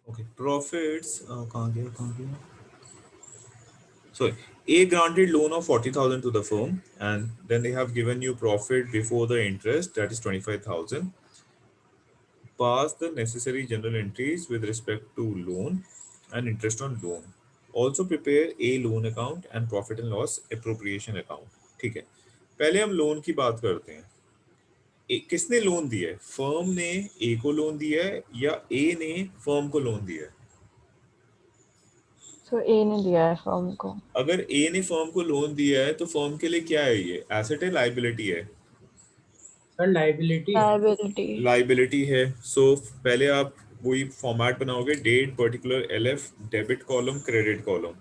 Okay, profits. कहाँ गया? Sorry, A granted loan of 40,000 to the firm, and then they have given you profit before the interest, that is 25,000. Pass the necessary general entries with respect to loan and interest on loan. Also prepare a loan account and profit and loss appropriation account. ठीक है, पहले हम loan की बात करते हैं। किसने loan दिया है? फर्म ने ए को लोन दिया है या ए ने फर्म को लोन दिया है? सो ए ने दिया है फर्म को। अगर ए ने फर्म को लोन दिया है तो फर्म के लिए क्या है? ये एसेट है, लाइबिलिटी है? सर लाइबिलिटी है। लायबिलिटी। लाइबिलिटी है। सो पहले आप वही फॉर्मेट बनाओगे, date, particular, LF, debit column, credit column.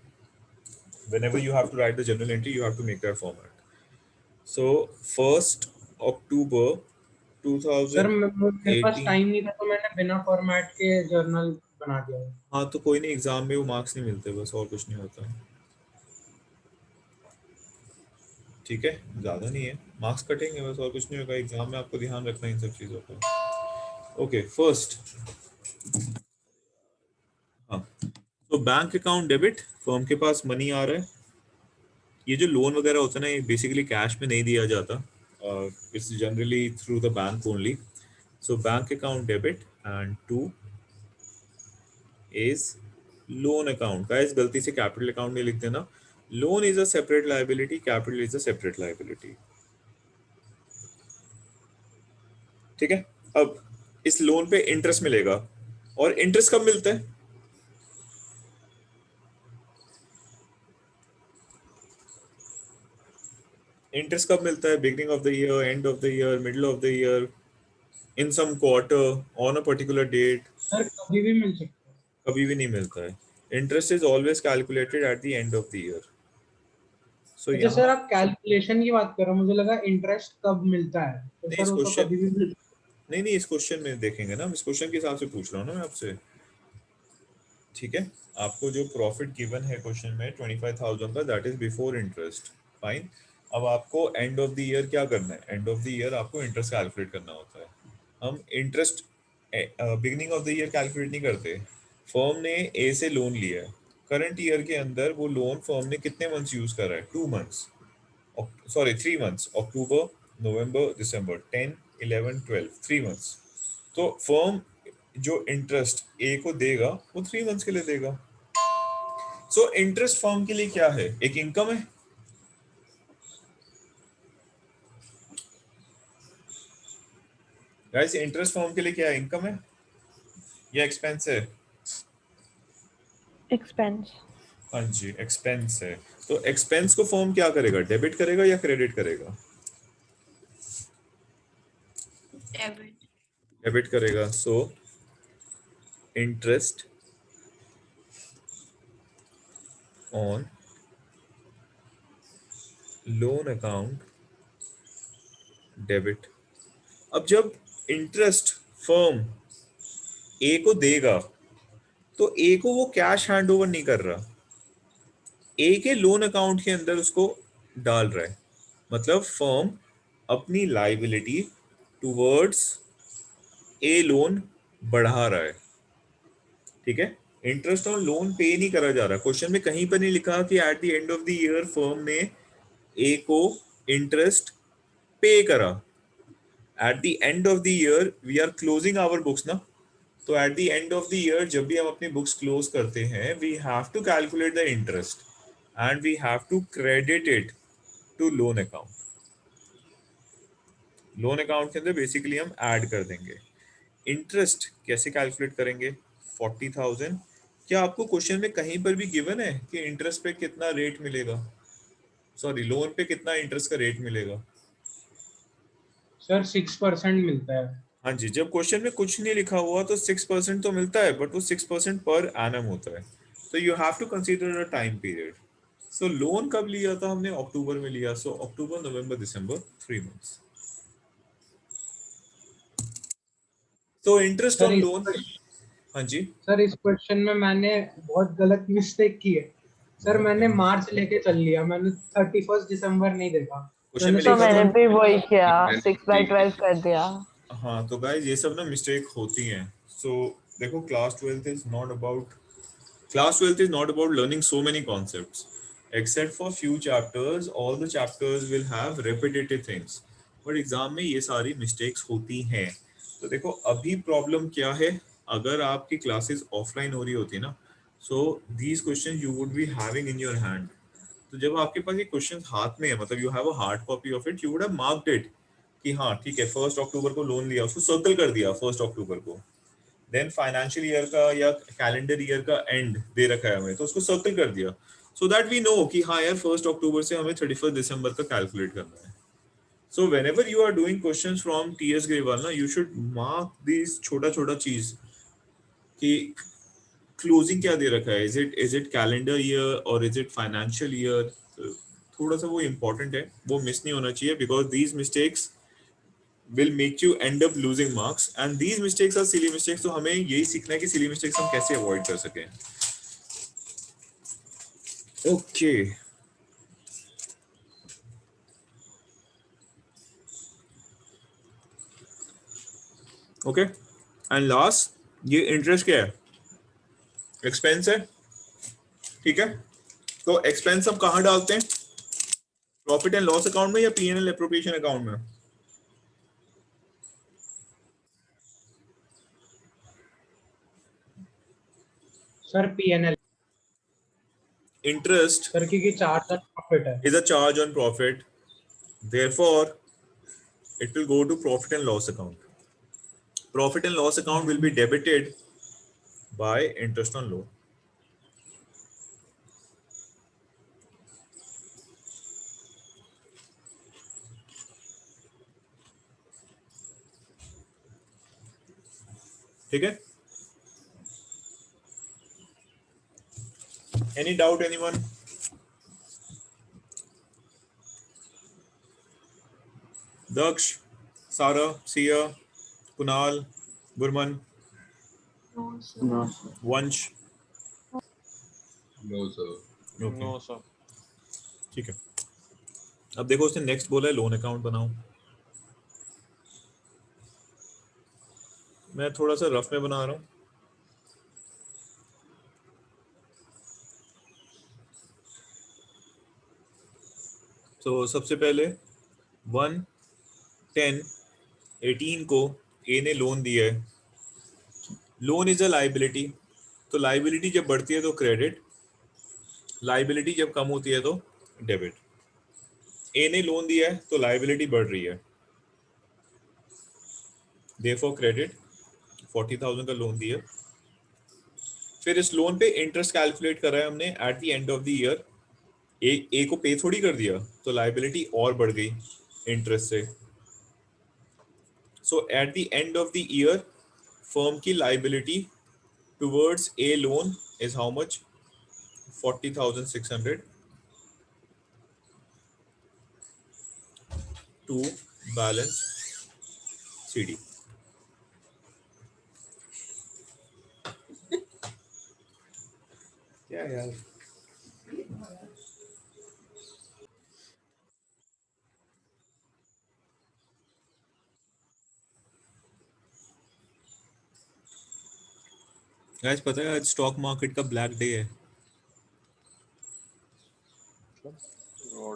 whenever you have to write the journal entry, you have to make that format. So 1st October sir मेरे पास 2018। Time नहीं था तो मैंने बिना फॉर्मेट के जर्नल बना दिया। हाँ तो कोई नहीं, एग्जाम में वो मार्क्स नहीं मिलते, बस और कुछ नहीं होता। ठीक है, ज्यादा नहीं है, मार्क्स कटेंगे बस, और कुछ नहीं होगा। एग्जाम में आपको ध्यान रखना है इन सब चीजों का। ओके, फर्स्ट, हाँ, तो बैंक अकाउंट डेबिट, फर्म के पास मनी आ रहा है। ये जो लोन वगैरह होता है ना, ये बेसिकली कैश में नहीं दिया जाता, it's generally through the bank only. So bank account debit and 2 is loan account. Guys गलती से कैपिटल अकाउंट नहीं लिख देना। Loan is a separate liability, capital is a separate liability. ठीक है, अब इस लोन पे इंटरेस्ट मिलेगा, और इंटरेस्ट कब मिलता है? इंटरेस्ट कब मिलता है? Beginning of the year, end of the year, middle of the year, in some quarter, on a particular date? Sir कभी भी मिल सकता है। कभी भी नहीं मिलता है। Interest is always calculated at the end of the year. So अच्छा सर, यहाँ आप कैलकुलेशन की बात कर रहे हो, मुझे लगा इंटरेस्ट कब मिलता है, तो नहीं, सर इस वो तो क्वेश्चन कभी भी मिलता नहीं, इस क्वेश्चन में देखेंगे ना, इस क्वेश्चन के हिसाब से पूछ रहा हूँ ना मैं आपसे। ठीक है, आपको जो प्रॉफिट गिवन है क्वेश्चन में 25,000 का, that is before interest. Fine. अब आपको एंड ऑफ द ईयर क्या करना है? एंड ऑफ द ईयर आपको इंटरेस्ट कैलकुलेट करना होता है। हम interest beginning of the year calculate नहीं करते। फर्म ने ए से लोन लिया है, करंट ईयर के अंदर वो लोन फर्म ने कितने मंथ्स यूज करा है? 2 मंथ्स, सॉरी 3 मंथ्स, अक्टूबर, नवंबर, दिसंबर, 10, 11, 12, 3 मंथ्स। तो फर्म जो इंटरेस्ट ए को देगा वो 3 मंथ्स के लिए देगा। सो इंटरेस्ट फर्म के लिए क्या है? एक इनकम है। गाइस इंटरेस्ट फर्म के लिए क्या है? इनकम है या एक्सपेंस है? एक्सपेंस। हाँ जी, एक्सपेंस है। तो एक्सपेंस को फर्म क्या करेगा? डेबिट करेगा या क्रेडिट करेगा? डेबिट। डेबिट करेगा। सो interest on loan account debit. अब जब इंटरेस्ट फर्म ए को देगा तो ए को वो कैश हैंड ओवर नहीं कर रहा, ए के लोन अकाउंट के अंदर उसको डाल रहा है। मतलब फर्म अपनी लाइबिलिटी टुवर्ड्स ए लोन बढ़ा रहा है। ठीक है, इंटरेस्ट ऑन लोन पे नहीं करा जा रहा। क्वेश्चन में कहीं पर नहीं लिखा कि at the end of the year firm ने ए को इंटरेस्ट पे करा। At the end of the year we are closing our books ना, तो at the end of the year जब भी हम अपनी बुक्स क्लोज करते हैं, we have to calculate the interest and we have to credit it to loan account. Loan account के अंदर बेसिकली हम ऐड कर देंगे। इंटरेस्ट कैसे कैलकुलेट करेंगे? 40,000। क्या आपको क्वेश्चन में कहीं पर भी गिवन है कि इंटरेस्ट पे कितना रेट मिलेगा? सॉरी, लोन पे कितना इंटरेस्ट का रेट मिलेगा? सर 6% मिलता है। हाँ जी, जब क्वेश्चन में कुछ नहीं लिखा हुआ तो 6% तो मिलता है, बट वो 6% पर एनम होता है। तो you have to consider a time period. So loan कब लिया था हमने? अक्टूबर में लिया। So October, November, December, 3 months. तो इंटरेस्ट सर ऑन इस लोन, हाँ जी, सर इस क्वेश्चन में मैंने बहुत गलत मिस्टेक की है। सर मैंने मार्च लेके चल लिया, मैंने 31 दिसंबर नहीं देखा। क्वेश्चन में तो लिखा मैंने था। भी वही किया, 6/12 कर दिया। हाँ तो गाइस ये सब ना मिस्टेक होती हैं। सो देखो class 12th is not about learning so many concepts. Except for few chapters, all the chapters will have repetitive things. But exam में ये सारी मिस्टेक्स होती हैं. तो देखो अभी प्रॉब्लम क्या है, अगर आपकी क्लासेस ऑफलाइन हो रही होती ना, so these question you would be having in your hand. तो जब आपके पास ये क्वेश्चन हाथ में है, मतलब you have a hard copy of it, you would have marked it कि हाँ ठीक है 1 अक्टूबर को लोन लिया, उसको सर्कल कर दिया 1 अक्टूबर को. देन फाइनेंशियल ईयर का या कैलेंडर ईयर का एंड दे रखा है हमें, तो उसको सर्कल कर दिया, सो दैट वी नो कि हाँ यार 1 अक्टूबर से हमें 31 दिसंबर का कैलकुलेट करना है. So whenever you are doing question from TS Grewal ना, यू शुड मार्क दिस छोटा छोटा चीज कि क्लोजिंग क्या दे रखा है, इज इट कैलेंडर ईयर और इज इट फाइनेंशियल ईयर. थोड़ा सा वो इम्पोर्टेंट है, वो मिस नहीं होना चाहिए, because these mistakes will make you end up losing marks, and these mistakes are silly mistakes. तो हमें यही सीखना है कि silly mistakes हम कैसे avoid कर सकें. Okay. Okay. And last, ये interest क्या है? Expense है, ठीक है? तो expense हम कहाँ डालते हैं? Profit and loss account में या P&L appropriation account में? Sir P&L. Interest सर क्योंकि चार्ज ऑन प्रॉफिट है. is a charge on profit. Therefore, it will go to profit and loss account. Profit and loss account will be debited by interest on loan. ठीक है? Any doubt, anyone? Daksh, Sara, Sia, Kunal, Gurman, No, sir. No, sir. Vansh. No, sir. Okay. No sir. ठीक है. अब देखो उसने next बोला है loan account बनाओ. मैं थोड़ा सा रफ में बना रहा हूँ. तो सबसे पहले 1, 10, 18 को ए ने लोन दिया है. Loan is a liability. तो लाइबिलिटी जब बढ़ती है तो क्रेडिट, लाइबिलिटी जब कम होती है तो डेबिट. ए ने लोन दिया है तो लाइबिलिटी बढ़ रही है, देयरफॉर क्रेडिट. 40,000 का लोन दिया. फिर इस लोन पे इंटरेस्ट कैलकुलेट करा है हमने at the end of the year. A को पे थोड़ी कर दिया, तो लाइबिलिटी और बढ़ गई इंटरेस्ट से. So at the end of the year firm की liability towards a loan is how much? 40,600 to balance CD. क्या यार, आज पता है आज स्टॉक मार्केट का ब्लैक डे है.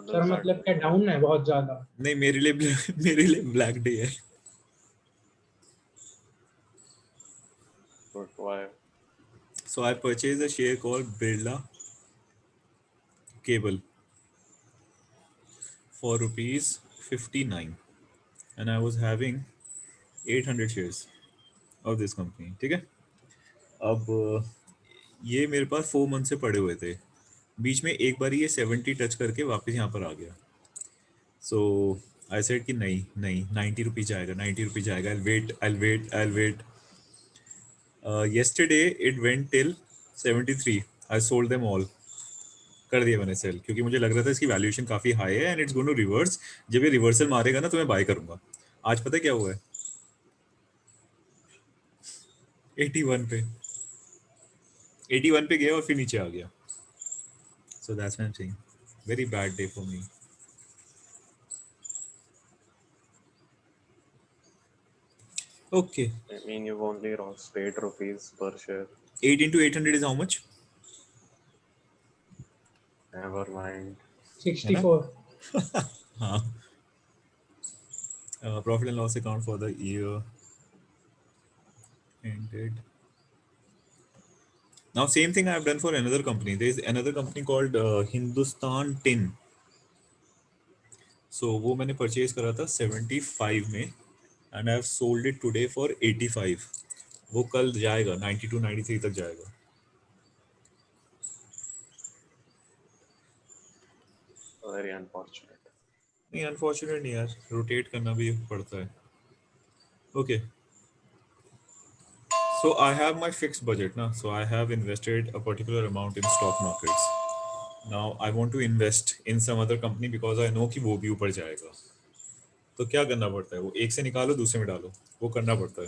सर मतलब क्या डाउन है बहुत ज्यादा? नहीं, मेरे लिए ब्लैक डे है. But why? So I purchased a share called Birla Cable for ₹59, and I was having 800 shares of this company. ठीक है. अब ये मेरे पास 4 मंथ से पड़े हुए थे. बीच में एक बार ये 70 टच करके वापस यहाँ पर आ गया. सो आई सेड कि नहीं नहीं, 90 रुपीज जाएगा, 90 रुपीज जाएगा, I'll wait. Yesterday it went till 73. I sold them all. कर दिया मैंने सेल, क्योंकि मुझे लग रहा था इसकी वैल्यूएशन काफी हाई है and it's going to reverse. जब ये रिवर्सल मारेगा ना तो मैं बाय करूंगा. आज पता है क्या हुआ है? 81 पे, 81 पे गया और फिर नीचे आ गया. So that's why I am saying very bad day for me. Okay. I mean, you've only lost 8 rupees per share. 8 into 800 is how much? Never mind. 64. हाँ. Profit and loss account for the year ended. Now same thing I have done for another company. There is another company called Hindustan Tin. So वो मैंने purchase करा था 75 में and I have sold it today for 85. वो कल जाएगा 92 93 तक जाएगा. Very unfortunate. नहीं अनफॉर्चुनेट नहीं यार, रोटेट करना भी पड़ता है. Okay. So I have my fixed budget now. So I have invested a particular amount in stock markets. Now I want to invest in some other company because I know कि वो भी ऊपर जाएगा. तो क्या करना पड़ता है? वो एक से निकालो दूसरे में डालो, वो करना पड़ता है.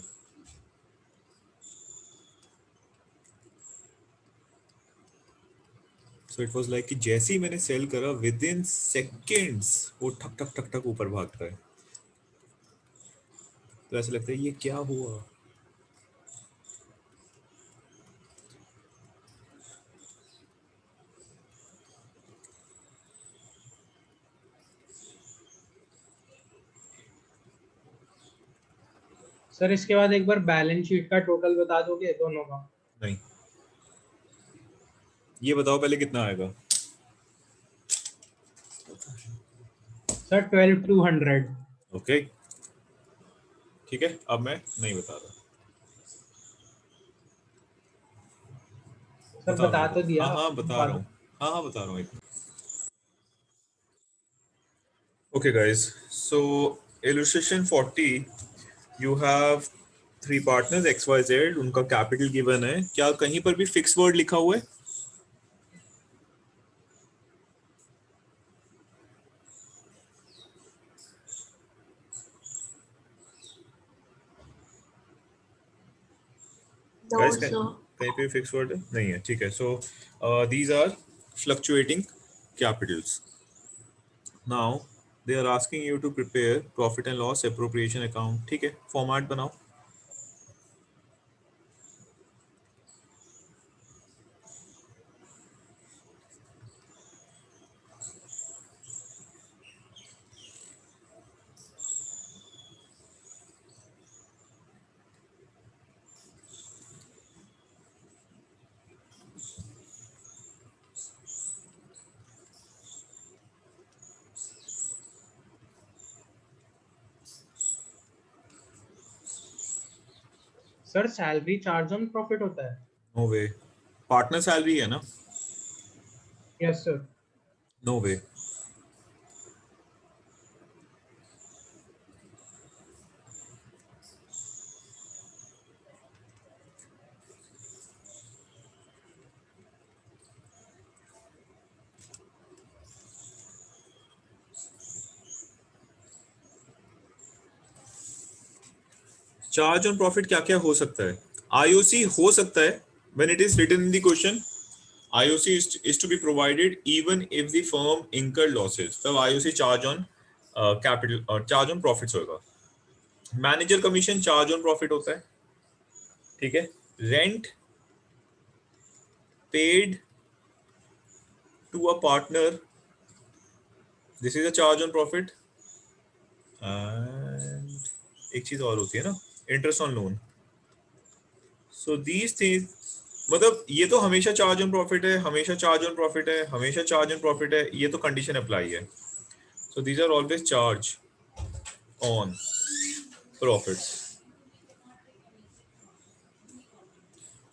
So it was like कि जैसे ही मैंने सेल करा within seconds वो ठक ठक ठक ठक ऊपर भागता है. तो ऐसा लगता है ये क्या हुआ. सर इसके बाद एक बार बैलेंस शीट का टोटल बता दोगे दोनों का? नहीं, ये बताओ पहले कितना आएगा. सर 12,200. ओके ठीक है, अब मैं नहीं बता रहा. सर बता तो दिया. हाँ बता रहा हूँ. हाँ बता रहा हूँ. Okay guys, so illustration 40, you have 3 partners XYZ, उनका कैपिटल गिवन है. क्या कहीं पर भी फिक्स वर्ड लिखा हुआ है? No, Guys, sir. कहीं पे फिक्स वर्ड नहीं है. ठीक है. So these are fluctuating capitals. Now they are asking you to prepare profit and loss appropriation account. ठीक है, फॉर्मेट बनाओ. Sir salary charge on profit होता है? No way. पार्टनर सैलरी है ना? Yes sir. No way. Charge on profit क्या क्या हो सकता है? आईओसी हो सकता है when it is written in the question. IOC is to be provided even if the firm incurred losses. तब IOC charge on capital और charge on profits होगा. Manager commission charge on profit होता है. ठीक है. Rent paid to a partner, this is a charge on profit. And एक चीज और होती है ना, interest on loan. So these things, मतलब ये तो हमेशा चार्ज ऑन प्रॉफिट है, हमेशा चार्ज ऑन प्रॉफिट है, हमेशा चार्ज ऑन प्रॉफिट है. ये तो कंडीशन अप्लाई है. So these are always charge on profits.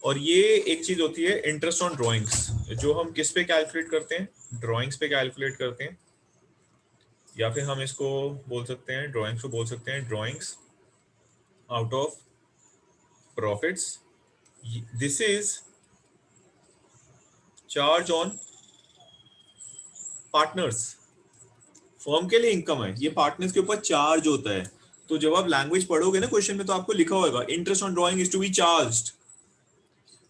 और ये एक चीज होती है इंटरेस्ट ऑन ड्राइंग्स, जो हम किस पे कैलकुलेट करते हैं? ड्राइंग्स पे कैलकुलेट करते हैं. या फिर हम इसको बोल सकते हैं, ड्राइंग्स को बोल सकते हैं drawings out of profits. This is charge on partners. Firm के लिए इनकम है, ये पार्टनर्स के ऊपर चार्ज होता है. तो जब आप लैंग्वेज पढ़ोगे ना क्वेश्चन में, तो आपको लिखा होगा interest on drawing is to be charged.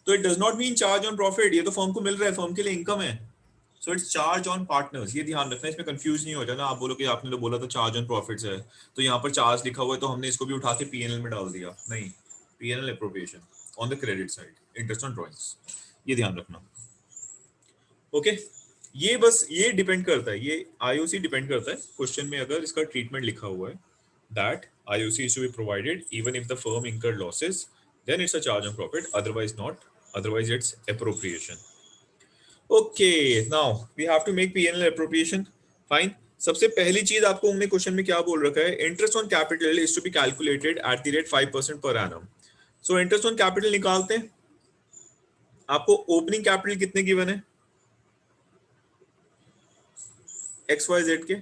तो it does not mean charge on profit. ये तो फर्म को मिल रहा है, फर्म के लिए इनकम है. So it's charge on partners. ये ध्यान रखना, इसमें कंफ्यूज नहीं हो जाना। आप बोलो कि आपने तो बोला था चार्ज ऑन प्रॉफिट्स है, तो यहाँ पर चार्ज लिखा हुआ है तो हमने इसको भी उठा के पीएनएल में डाल दिया। नहीं, PNL appropriation on the credit side, interest on drawings, ये ध्यान रखना। ओके ये बस ये डिपेंड करता है, ये आईओसी डिपेंड करता है क्वेश्चन में अगर इसका ट्रीटमेंट लिखा हुआ है that IOC is to be provided even if the firm incurred losses, then it's a charge on profit, otherwise not, otherwise it's appropriation. Okay, now we have to make P&L appropriation. Fine. सबसे पहली चीज आपको उन्होंने question में क्या बोल रखा है, interest on capital is to be calculated at the rate 5% पर annum. So interest on capital निकालते हैं। आपको ओपनिंग कैपिटल कितने गिवन है XYZ के?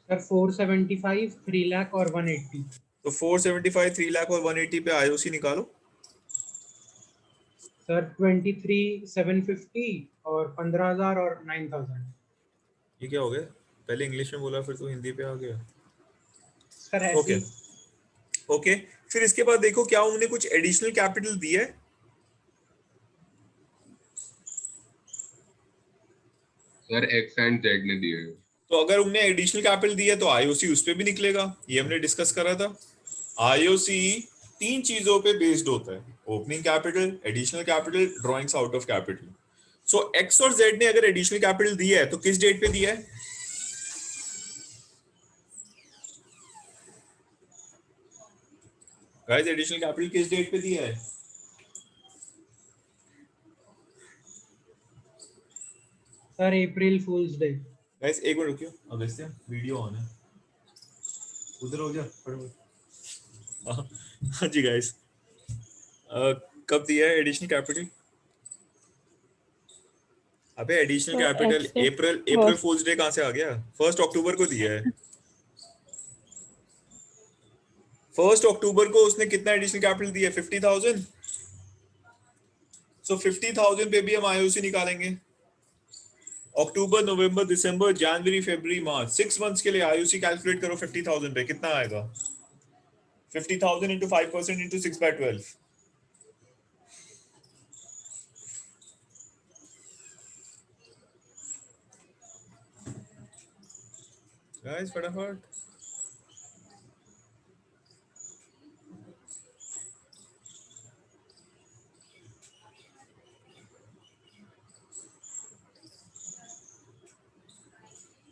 सर 475, 3 लाख और 180। तो 475, 3 लाख और 180 पे आईओसी निकालो। सर 23,750 और 15,000 और 9,000। ये क्या हो गया, पहले इंग्लिश में बोला फिर तो हिंदी पे आ गया। सर ऐसे ओके ही। ओके, फिर इसके बाद देखो क्या उन्होंने कुछ एडिशनल कैपिटल दिया है। सर एक्स एंड जेड ने दिए हैं। तो अगर उन्हें एडिशनल कैपिटल दिया है तो आईओसी उस पे भी निकलेगा, ये हमने डिस्कस करा था। आईओसी तीन चीजों पे बेस्ड होता है, opening capital, additional capital, drawings out of capital. So x और जेड ने अगर एडिशनल कैपिटल दिया है तो किस डेट पे दिया है? गाइस एडिशनल कैपिटल किस डेट पे दिया है? सर अप्रैल फूल्स डे। गाइस एक मिनट रुकियो, अगस्त्य वीडियो ऑन है, उधर हो जा फटाफट। हाँ जी गाइस, कब दिया है एडिशनल कैपिटल? अबे एडिशनल तो कैपिटल एक्सेप्ट अप्रैल फूल्स डे कहाँ से आ गया? 1 अक्टूबर को दिया है। 1 अक्टूबर को उसने कितना एडिशनल कैपिटल दिया? 50,000। सो 50,000 पे भी हम आईओसी निकालेंगे। अक्टूबर, नवंबर, दिसंबर, जनवरी, फरवरी, मार्च, 6 मंथ्स के लिए आईओसी कैलकुलेट करो 50,000 पे, कितना आएगा? 50,000 into 5% into 6/12। गाइस फटाफट।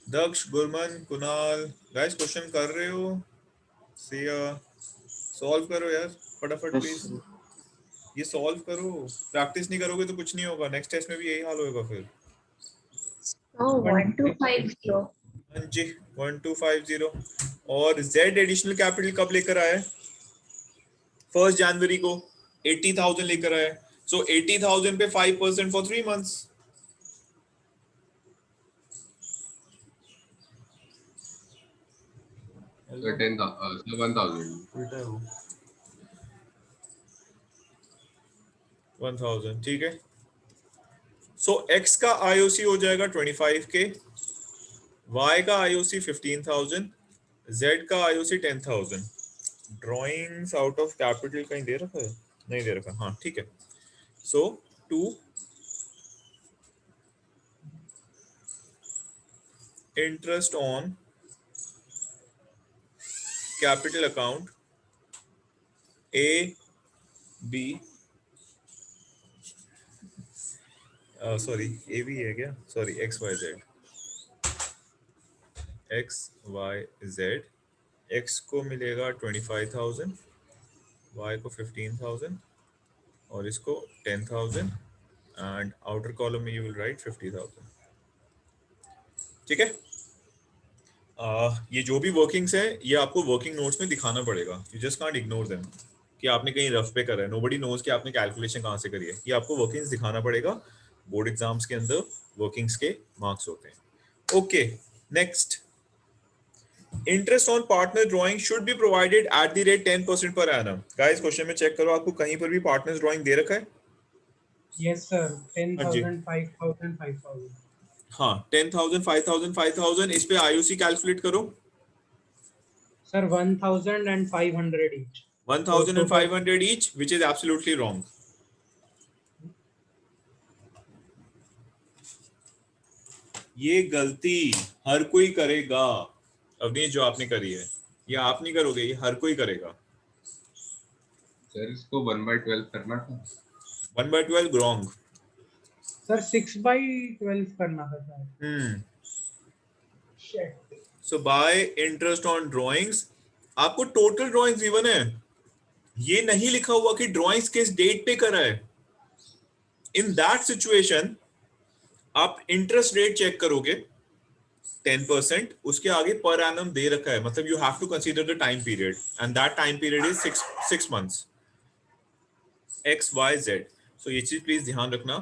दक्ष, गुरमन, कुणाल, गाइस क्वेश्चन कर रहे हो? सिया सॉल्व करो यार फटाफट प्लीज, ये सॉल्व करो। प्रैक्टिस नहीं करोगे तो कुछ नहीं होगा, नेक्स्ट टेस्ट में भी यही हाल होगा फिर। Oh, 1250. हाँ जी 1250। और Z एडिशनल कैपिटल कब लेकर आया? 1 जनवरी को 80,000 लेकर आया। सो 80,000 पे 5% फॉर 3 मंथ्स। सर 1,000। उल्टा है वो 1,000, ठीक है। सो X का आईओसी हो जाएगा 25 के, Y का आईओसी 15,000, Z का IOC 10,000। Drawings out of capital कहीं दे रखा है? नहीं दे रखा, हाँ ठीक है। So 2 interest on capital account A B, sorry A B है क्या, सॉरी XYZ, XYZ। X को मिलेगा 25,000, Y को 15,000 और इसको 10,000 एंड आउटर कॉलम में यू विल राइट 50,000। ठीक है। ये जो भी वर्किंग्स है ये आपको वर्किंग नोट्स में दिखाना पड़ेगा, you just can't ignore them कि आपने कहीं रफ पे करा है। नोबडी नोज कि आपने कैलकुलेशन कहाँ से करी है, ये आपको वर्किंग्स दिखाना पड़ेगा। बोर्ड एग्जाम्स के अंदर वर्किंग्स के मार्क्स होते हैं। Okay next, interest on partner drawing should be provided eight the rate 10% per annum. Guys question में चेक करो, आपको कहीं पर भी पार्टनर्स ड्राइंग दे रखा है? यस सर, हाँ जी। 10,000, 5,000, 5,000। हाँ 10,000, 5,000, 5,000, इस पे आईओसी कैलकुलेट करो। Sir 1,000 and 500 each. 1,000 and 500 each, which is absolutely wrong. ये गलती हर कोई करेगा। अवनीश, जो आपने करी है ये आप नहीं करोगे, ये हर कोई करेगा। सर इसको 1/12 करना था। 1/12 रॉन्ग। सर 6/12 करना था शायद। Shit. So bye interest on drawings, आपको टोटल ड्राइंग्स गिवन है, ये नहीं लिखा हुआ कि ड्राइंग्स किस डेट पे करा है। इन दैट सिचुएशन आप इंटरेस्ट रेट चेक करोगे 10%, उसके आगे पर एनम दे रखा है, मतलब you have to consider the time period and that time period is 6 months, XYZ। सो ये चीज प्लीज ध्यान रखना,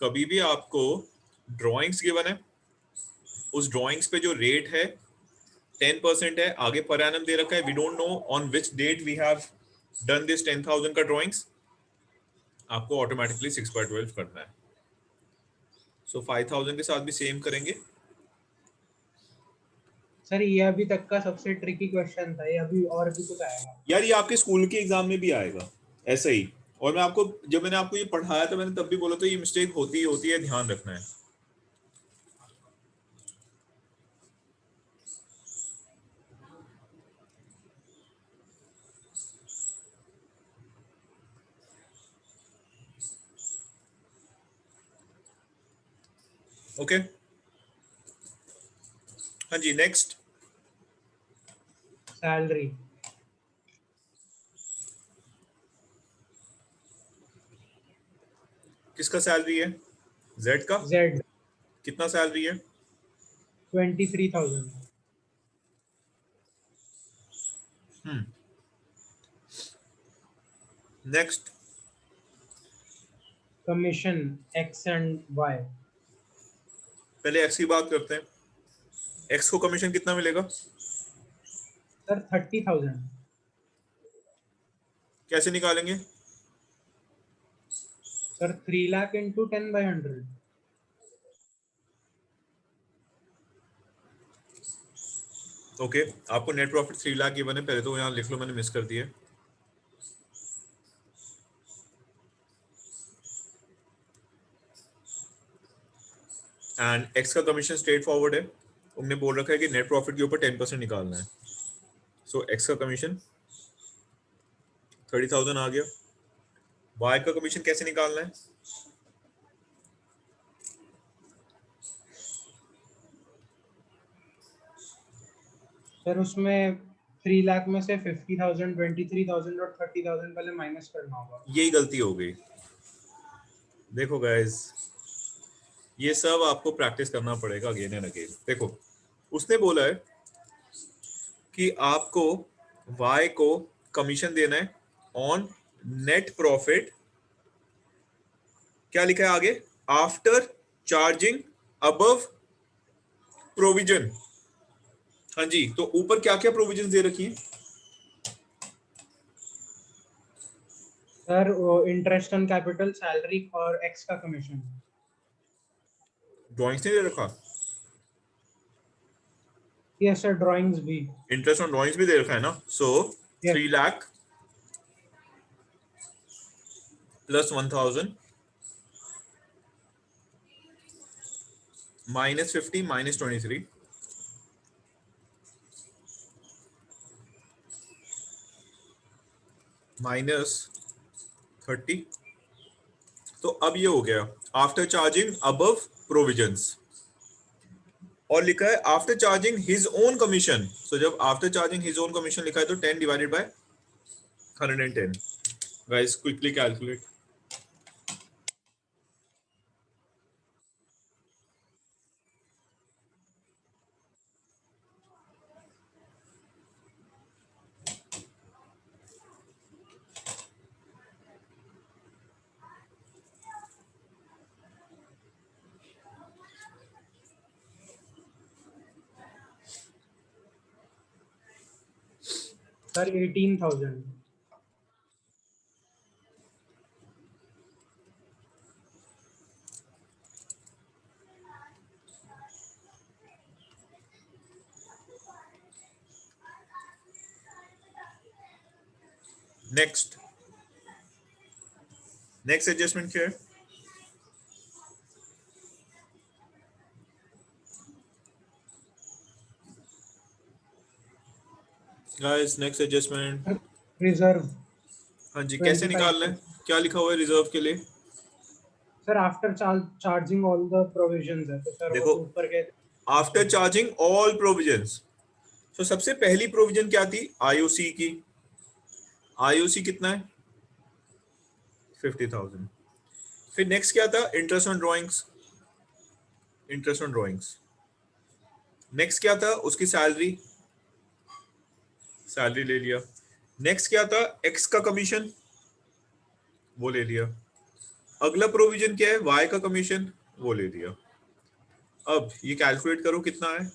कभी भी आपको ड्राइंग्स गिवन है, उस ड्राइंग्स पे जो रेट है 10% है, आगे पर एनम दे रखा है, we don't know on which date we have done this 10,000 का ड्राइंग्स, आपको ऑटोमेटिकली 6/12 करना है। सो 5,000 के साथ भी सेम करेंगे। सर ये अभी तक का सबसे ट्रिकी क्वेश्चन था, ये अभी और भी कुछ आएगा। यार ये आपके स्कूल के एग्जाम में भी आएगा ऐसा ही, और मैं आपको, जब मैंने आपको ये पढ़ाया था मैंने तब भी बोला था ये मिस्टेक होती है, ध्यान रखना है। ओके हाँ जी, नेक्स्ट। सैलरी। किसका सैलरी है? जेड का। जेड। कितना सैलरी है? 23,000। Next. Commission X and Y. पहले एक्स की बात करते हैं, एक्स को कमीशन कितना मिलेगा? सर 30,000। कैसे निकालेंगे? Sir 3 lakh into 10/100। ओके आपको नेट प्रॉफिट 3 लाख गिवन है, पहले तो यहाँ लिख लो, मैंने मिस कर दिया। एंड एक्स का कमीशन स्ट्रेट फॉरवर्ड है, उनने बोल रखा है कि नेट प्रॉफिट के ऊपर 10% निकालना है। सो एक्स का कमीशन 30,000 आ गया। वाई का कमीशन कैसे निकालना है? सर उसमें 3 लाख में से 50,000, 23,000 और 30,000 पहले माइनस करना होगा। यही गलती हो गई। देखो गाइस, ये सब आपको प्रैक्टिस करना पड़ेगा अगेन एंड अगेन। देखो उसने बोला है कि आपको वाई को कमीशन देना है ऑन नेट प्रॉफिट, क्या लिखा है आगे? After charging above provision. हाँ जी, तो ऊपर क्या क्या प्रोविजन दे रखी है? सर वो इंटरेस्ट ऑन कैपिटल, सैलरी और एक्स का कमीशन। ड्राइंग्स नहीं दे रखा? यस सर, ड्राइंग्स भी। इंटरेस्ट ऑन ड्राइंग्स भी दे रखा है ना। सो 3 lakh plus 1,000 minus 50 minus 23 minus 30। तो अब ये हो गया आफ्टर चार्जिंग अबव प्रोविजंस, और लिखा है after charging his own commission. सो जब after charging his own commission लिखा है तो 10 divided by 110। Guys quickly calculate. Sir 18,000। Next adjustment क्या है? Guys next adjustment. रिजर्व हाँ जी, कैसे 25 निकालना है? क्या लिखा हुआ है रिजर्व के लिए? Sir after charging all the provisions है, तो सर वो देखो, तो ऊपर के आफ्टर चार्जिंग ऑल प्रोविजंस। तो सबसे पहली प्रोविजन क्या थी? आईओसी की। आईओसी कितना है? 50,000। फिर नेक्स्ट क्या था? Interest on drawings. Interest on drawings. Next क्या था? उसकी सैलरी। सैलरी ले लिया। नेक्स्ट क्या था? एक्स का कमीशन, वो ले लिया। अगला प्रोविजन क्या है? वाई का कमीशन, वो ले लिया। अब ये कैलकुलेट करो कितना है,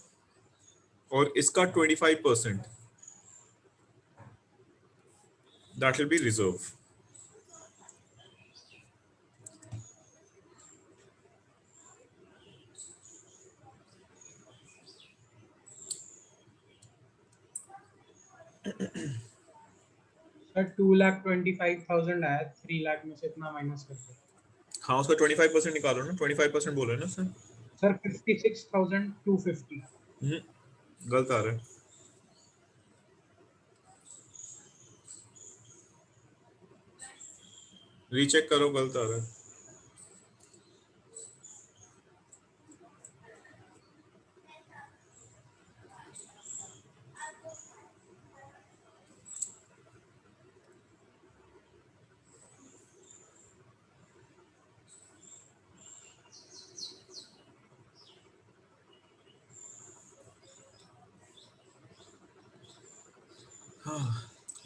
और इसका 25%, that will be reserve. Sir 2,25,000 आया, 3 लाख में से इतना माइनस करके हाँ, उसका 25% निकालो ना। 25% बोलो ना सर। सर 56,250। गलत आ रहा है। रीचेक करो, गलत आ रहा है।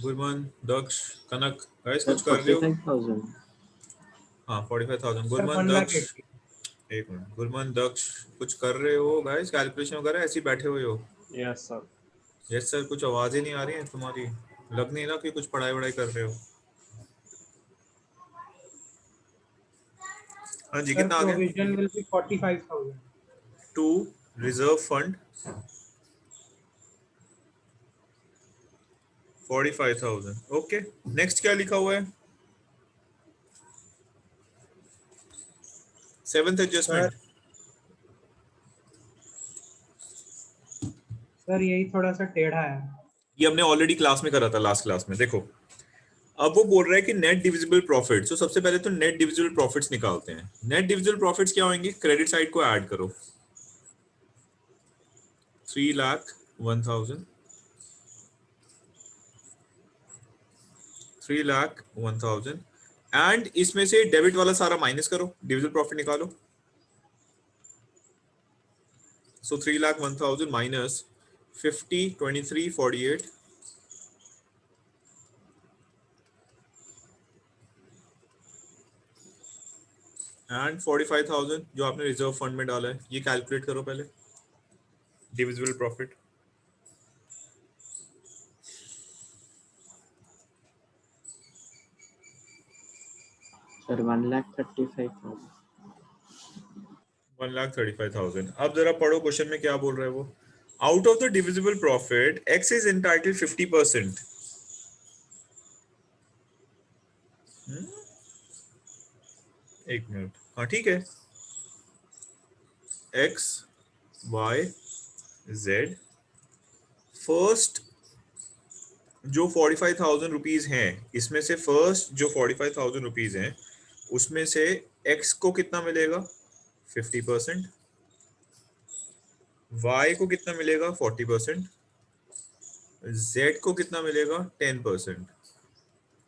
गुरमान, दक्ष, कनक, गाइस सर कुछ कर रहे हो? 45,000। हाँ, 45,000। सर गुरमान, 1,80,000। दक्ष, एक मिनट। गुरमान, दक्ष, कुछ कर रहे हो गाइस? कैलकुलेशन वगैरह ऐसे ही बैठे हुए हो? Yes sir. Yes sir. कुछ आवाज ही नहीं आ रही है तुम्हारी। लग नहीं रहा कि कुछ पढ़ाई वढ़ाई कर रहे हो। हाँ जी, सर कितना आ गया? Provision will be 45,000। To reserve fund 45,000। Okay, next क्या लिखा हुआ है? Seventh sir adjustment. सर यही थोड़ा सा टेढ़ा है। ये हमने ऑलरेडी क्लास में करा था, लास्ट क्लास में। देखो, अब वो बोल रहा है कि नेट डिविजिबल प्रॉफिट। तो सबसे पहले तो नेट डिविजिबल प्रॉफिट्स निकालते हैं। नेट डिविजिबल प्रॉफिट्स क्या होंगे? क्रेडिट साइड को ऐड करो। 3,01,000, 3,01,000, एंड इसमें से डेबिट वाला सारा माइनस करो, डिविजिबल प्रॉफिट निकालो। सो 3,01,000 माइनस 50, 23, 48, एंड 45,000 जो आपने रिजर्व फंड में डाला है। ये कैलकुलेट करो पहले, डिविजिबल प्रॉफिट। सर 1,35,000। 1,35,000। अब जरा पढ़ो क्वेश्चन में क्या बोल रहा है वो। Out of the divisible profit x is entitled 50%। एक मिनट, हाँ ठीक है। एक्स, वाई, जेड, फर्स्ट जो 45,000 रुपीज हैं, इसमें से फर्स्ट जो 45,000 रुपीज हैं, उसमें से एक्स को कितना मिलेगा? 50%। वाई को कितना मिलेगा? 40%। जेड को कितना मिलेगा? 10%।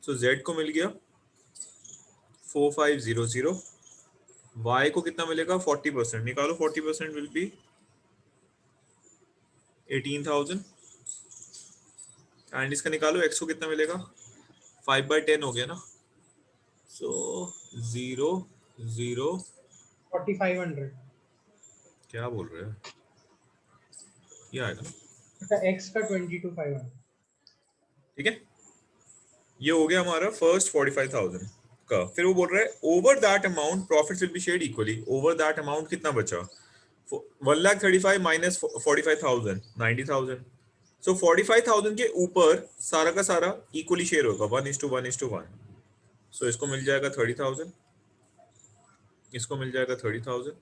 सो जेड को मिल गया 4,500। वाई को कितना मिलेगा? 40%। निकालो, 40% विल बी 18,000। एंड इसका निकालो, एक्स को कितना मिलेगा? 5/10 हो गया ना। सो 0, 0, 4,500। क्या बोल रहे हैं? ये आएगा ना, अच्छा एक्स का 22,500। ठीक है। ये हो गया हमारा फर्स्ट 45,000 का। फिर वो बोल रहा है over that amount profits will be shared equally. Over that amount कितना बचा? 1,35,000 माइनस 45,000, 90,000। सो 45,000 के ऊपर सारा का सारा इक्वली शेयर होगा, 1:1:1। सो इसको मिल जाएगा 30,000, इसको मिल जाएगा 30,000,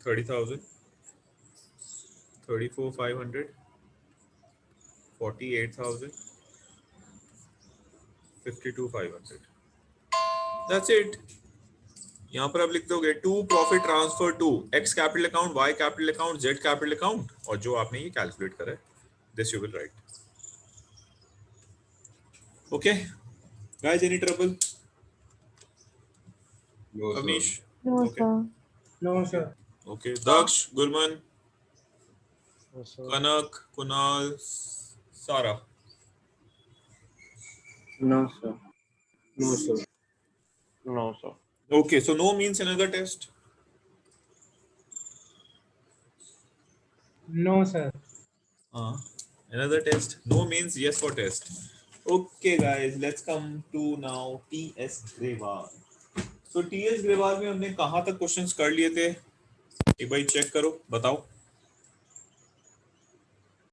30,000, 34,500, 48,000 52,500 दैट्स इट। यहाँ पर आप लिख दोगे to profit transfer to X capital account, Y capital account, Z capital account, और जो आपने ये कैलकुलेट करा है this you will write. Okay guys, any trouble? No, sir. Avnish? No, Okay. sir. No sir. Okay. Daksh, Gurman, Kanak, Kunal, Sara. No, sir. No, sir. No, sir. Okay, so no means another test. No sir. Another test. No means yes for test. Okay, guys, let's come to now TS Grewal. So TS Grewal में हमने कहाँ तक questions कर लिए थे? एक बार check करो, बताओ।